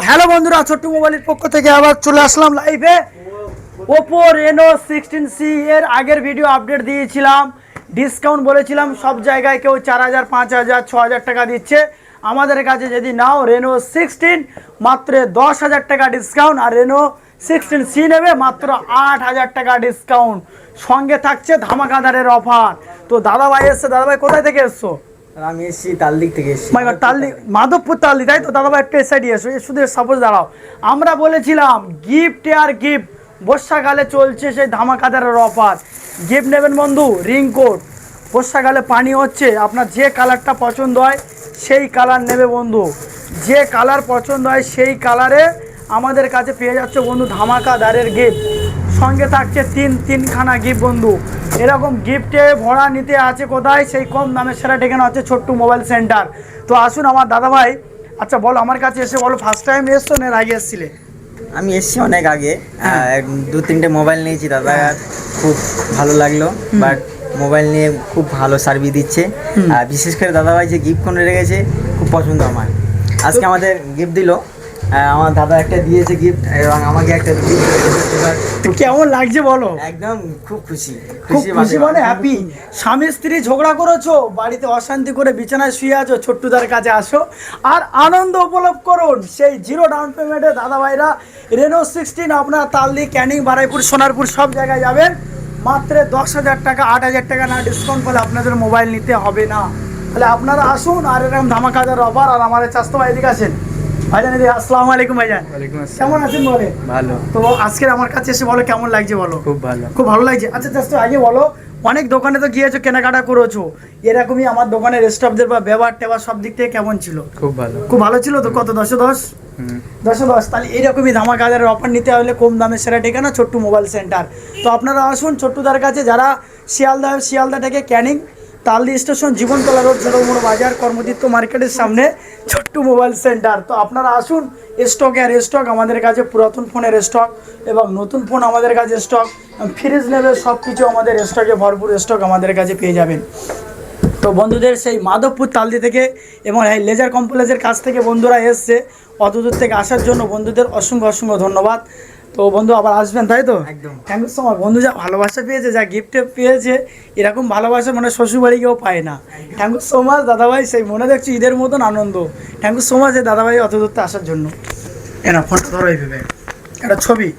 Hello বন্ধুরা, ছোট্ট মোবাইলের পক্ষ থেকে আবার চলে আসলাম লাইভে। ওপো রেনো 16C এর আগের ভিডিও আপডেট দিয়েছিলাম, ডিসকাউন্ট বলেছিলাম। সব জায়গায় কেউ 4000, 5000, 6000 টাকা দিচ্ছে। আমাদের কাছে যদি নাও রেনো 16 মাত্র 10,000 টাকা ডিসকাউন্ট, আর রেনো 16C নেবে মাত্র 8,000 টাকা ডিসকাউন্ট। সঙ্গে থাকছে ধামাকাদারের অফার। তো দাদা ভাই এসছে। দাদা ভাই কোথায় থেকে এসছো? আমি এসেছি তালদিক থেকে এসেছি। মাধবপুর তালদি, তাই তো? দাদা ভাই একটু এসে এসো, শুধু সাপোজ দাঁড়াও। আমরা বলেছিলাম গিফট আর গিফট, বর্ষাকালে চলছে সেই ধামাকাদারের অফার। গিফট নেবেন বন্ধু, রিংকোট। বর্ষাকালে পানি হচ্ছে, আপনার যে কালারটা পছন্দ হয় সেই কালার নেবে বন্ধু। যে কালার পছন্দ হয় সেই কালারে আমাদের কাছে পেয়ে যাচ্ছে বন্ধু ধামাকাদারের গিফট। সঙ্গে থাকছে তিনখানা গিফট বন্ধু। এরকম গিফটে ভরা নিতে আছে কোথায়? সেই কম দামের সেরা ঠিকানা হচ্ছে ছোট্টু মোবাইল সেন্টার। তো আসুন আমার দাদা ভাই, আচ্ছা বলো, আমার কাছে এসে বলো, ফার্স্ট টাইম এসছো না আগে এসছিলে? আমি এসেছি অনেক আগে, 2-3টে মোবাইল নিয়েছি দাদা, খুব ভালো লাগলো। বাট মোবাইল নিয়ে খুব ভালো সার্ভিস দিচ্ছে। আর বিশেষ করে দাদাভাই যে গিফট করে রেখেছে খুব পছন্দ আমার। আজকে আমাদের গিফট দিল, আমার দাদা একটা দিয়েছে গিফট এবং আমাকে একটা গিফট। তো কেমন লাগছে বলো? একদম খুব খুশি খুশি মানে হ্যাপি। স্বামী স্ত্রী ঝগড়া করেছো, বাড়িতে অশান্তি করে বিছানায় শুয়ে আছো, ছোট্টুদার কাছে আসো আর আনন্দ উপভোগ করুন। সেই জিরো ডাউন পেমেন্টে দাদা ভাইরা রেনো 16 আপনার তালদি, ক্যানিং, বারাইপুর, সোনারপুর সব জায়গায় যাবেন মাত্র 10,000 টাকা। 8,000 টাকা না ডিসকাউন্ট বলে আপনাদের মোবাইল নিতে হবে না। তাহলে আপনারা আসুন আর এরকম ধামাকাদার অফার। আর আমাদের চাস্তো ভাই এদিকে আছেন। ভাইজান এদিকে, আসসালামু আলাইকুম ভাইজান। কেমন আছেন বলে? ভালো। তো আজকের আমার কাছে এসে বলো কেমন লাগছে বলো? খুব ভালো। খুব ভালো লাগছে। আচ্ছা জাস্ট আগে বলো, অনেক দোকানে তো গিয়েছো, কেনাকাটা করেছো, এরকমই আমার দোকানের স্টাফদের বা ব্যবহার টেবার সব দিক থেকে কেমন ছিল? খুব ভালো। খুব ভালো ছিল তো? কত 10-10? 10-10। তাহলে এইরকমই ধামাকাদারের অফার নিতে হলে কম দামে সেরা ঠিকানা ছোট্টু মোবাইল সেন্টার। তো আপনারা আসুন ছোট্টুদার কাছে, যারা শিয়ালদা থেকে ক্যানিং, তালদি স্টেশন, জীবনতলা রোড, ছোটমোড় বাজার, কর্মতীর্থ মার্কেটের সামনে ছোট্টু মোবাইল সেন্টার। তো আপনারা আসুন। স্টক আমাদের কাছে, পুরাতন ফোনের স্টক এবং নতুন ফোন আমাদের কাছে স্টক, ফ্রিজ নেবে সব কিছু আমাদের স্টকে ভরপুর স্টক আমাদের কাছে পেয়ে যাবেন। তো বন্ধুদের সেই মাধবপুর তালদি থেকে এবং এই লেজার কমপ্লেক্সের কাছ থেকে বন্ধুরা এসছে, অত দূর থেকে আসার জন্য বন্ধুদের অসংখ্য ধন্যবাদ। তো বন্ধু আবার আসবেন, তাই তো? একদম। Thank you so much. বন্ধু যা ভালোবাসা পেয়েছে, যা গিফট পেয়েছে, এরকম ভালোবাসা মানে শ্বশুরবাড়ি কেউ পায় না। থ্যাংক ইউ সো মাচ দাদাভাই। সেই মনে দেখছি ঈদের মতন আনন্দ। থ্যাংক ইউ সো মাচ এই দাদাভাই অত দূরতে আসার জন্য। এনা ফোনটা ধরো, এইভাবে একটা ছবি।